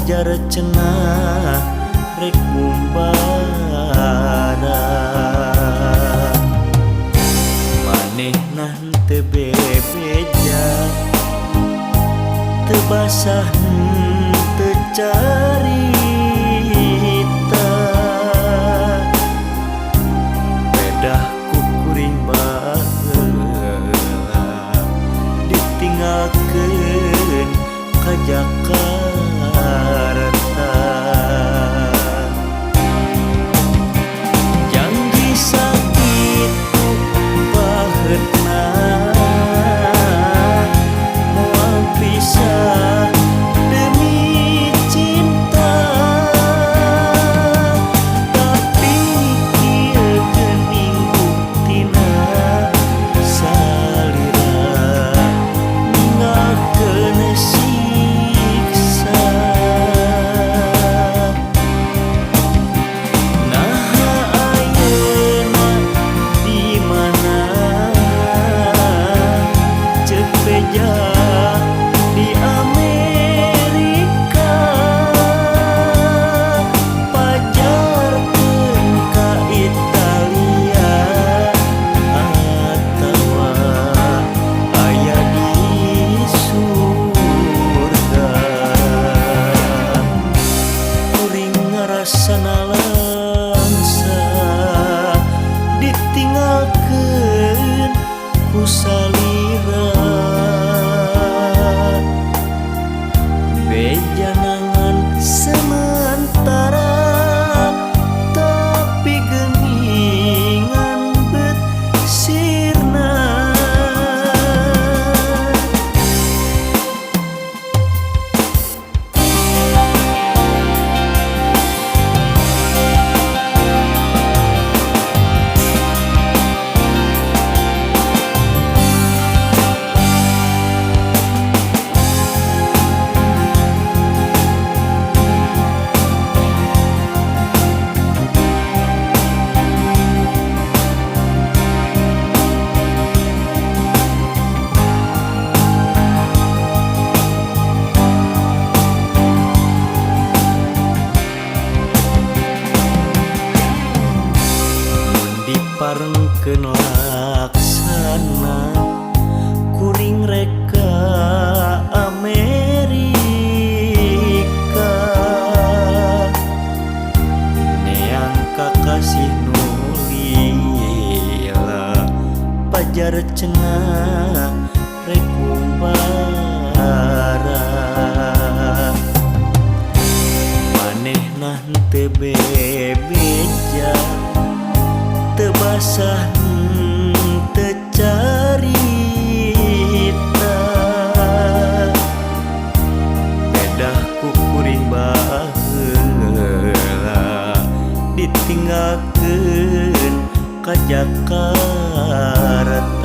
pajar cenah rek ngumbara manehna teu bebeja teu basah teu carita bedah ku kuring baheula ditinggalkeun ka Jakarta janji sakitu baheutna moal pisah demi cinta tapi kieu geuning buktina salira ninggalkeun siksa naha ayeuna di mana ceuk beja di Amerika pajarkeun ka Italia atawa aya di surga kuring ngarasana langsa ditinggalkeun ku salira bejanangan sementara tapi geuningan beut sirna diparengkeun laksana kuring reka Amerika neang kakasih nu lila pajar cenah rek ngumbara manehna teu bebeja teu basah teu carita bedah ku kuring baheula ditinggalkeun ka Jakarta